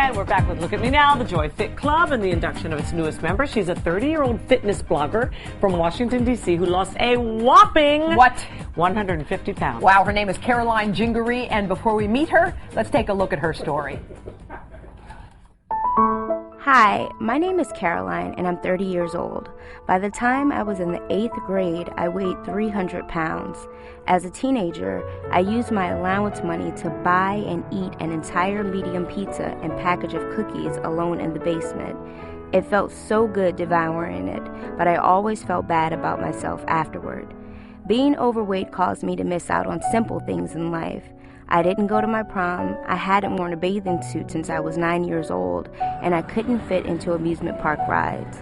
And we're back with Look at Me Now, the Joy Fit Club, and the induction of its newest member. She's a 30-year-old fitness blogger from Washington, D.C., who lost a whopping... What? 150 pounds. Wow, her name is Caroline Jhingory, and before we meet her, let's take a look at her story. Hi, my name is Caroline, and I'm 30 years old. By the time I was in the 8th grade, I weighed 300 pounds. As a teenager, I used my allowance money to buy and eat an entire medium pizza and package of cookies alone in the basement. It felt so good devouring it, but I always felt bad about myself afterward. Being overweight caused me to miss out on simple things in life. I didn't go to my prom, I hadn't worn a bathing suit since I was 9 years old, and I couldn't fit into amusement park rides.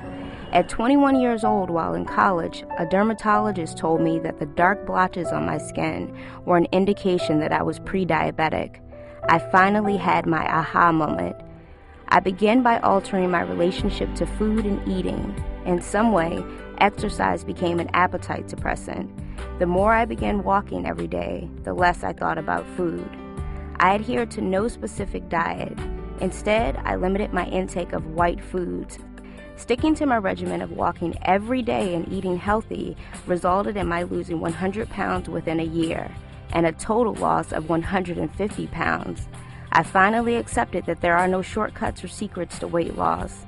At 21 years old while in college, a dermatologist told me that the dark blotches on my skin were an indication that I was pre-diabetic. I finally had my aha moment. I began by altering my relationship to food and eating. In some way, exercise became an appetite suppressant. The more I began walking every day, the less I thought about food. I adhered to no specific diet. Instead, I limited my intake of white foods. Sticking to my regimen of walking every day and eating healthy resulted in my losing 100 pounds within a year, and a total loss of 150 pounds. I finally accepted that there are no shortcuts or secrets to weight loss.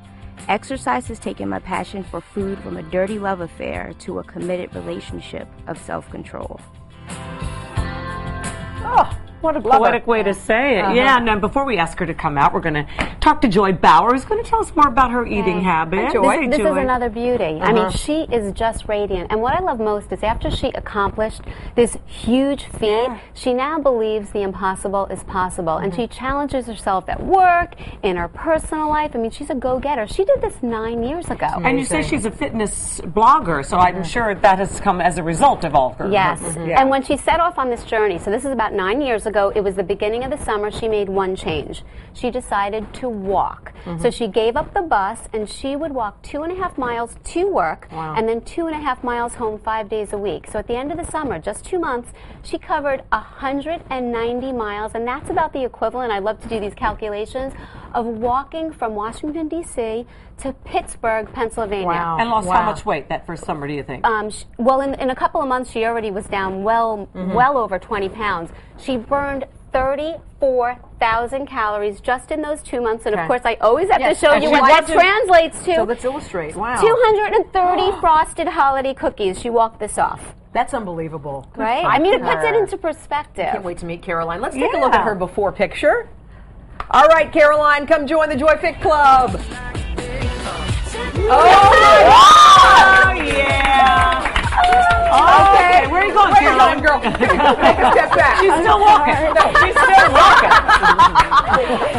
Exercise has taken my passion for food from a dirty love affair to a committed relationship of self-control. Oh, what a poetic way to say it. Yeah, and then before we ask her to come out, we're going to talk to Joy Bauer, who's going to tell us more about her eating habits. Joy. This is another beauty. I mean, she is just radiant. And what I love most is after she accomplished this huge feat, she now believes the impossible is possible. And she challenges herself at work, in her personal life. I mean, she's a go-getter. She did this 9 years ago. And you say she's a fitness blogger, so I'm sure that has come as a result of all of her. Yes. And when she set off on this journey, so this is about 9 years ago, it was the beginning of the summer, she made one change. She decided to walk. So she gave up the bus and she would walk 2.5 miles to work and then 2.5 miles home 5 days a week. So at the end of the summer, just 2 months, she covered 190 miles, and that's about the equivalent, I love to do these calculations, of walking from Washington, D.C. to Pittsburgh, Pennsylvania. Wow. And lost how much weight that first summer, do you think? Well, in a couple of months, she already was down well over 20 pounds. She burned 34,000 calories just in those 2 months, and of course I always have to show you what that translates to. So let's illustrate. Wow. 230 frosted holiday cookies. She walked this off. That's unbelievable. Right? I mean, it puts it into perspective. Can't wait to meet Caroline. Let's take a look at her before picture. All right, Caroline, come join the Joy Fit Club. Oh, yeah. Okay, where are you going, Caroline? Girl? Take a step back. She's still walking. No, she's still walking.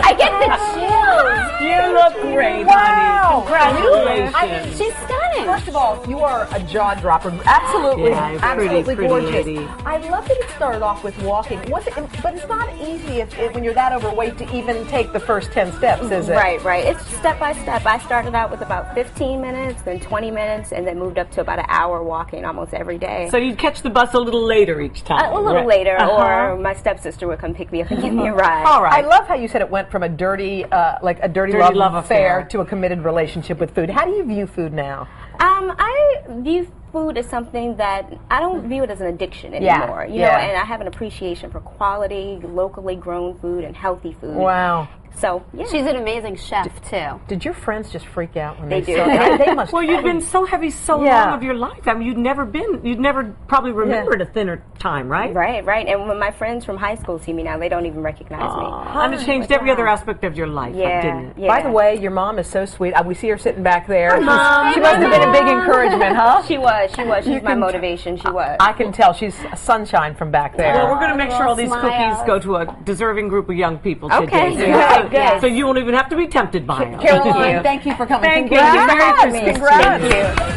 I get the chills. You look great, Wow. honey. Congratulations. I mean, she's stunning. First of all, you are a jaw dropper. Absolutely, absolutely pretty gorgeous. lady. I love that it started off with walking. But it's not easy when you're that overweight to even take the first 10 steps, is it? Right. It's step by step. I started out with about 15 minutes, then 20 minutes, and then moved up to about an hour walking almost every day. So you'd catch the bus a little later each time. A little later, or my stepsister would come pick me up and give me a ride. All right. I love how you said it went from a dirty love affair to a committed relationship with food. How do you view food now? I view food as something that I don't view it as an addiction anymore. You know, and I have an appreciation for quality, locally grown food and healthy food. Wow. So, She's an amazing chef, too. Did your friends just freak out when They they do. saw that? They must. Well, you've been so heavy so long of your life. I mean, you'd never probably remembered a thinner time, right? Right. And when my friends from high school see me now, they don't even recognize me. And it changed every other aspect of your life, didn't it? By the way, your mom is so sweet. We see her sitting back there. Mom. She must have been a big encouragement, huh? She was. She's my motivation. She was. I can tell. She's a sunshine from back there. Well, we're going to make sure all these cookies go to a deserving group of young people today. Good. So you won't even have to be tempted by them. Caroline, thank you for coming. Thank you. Merry Christmas. Congrats. Thank you.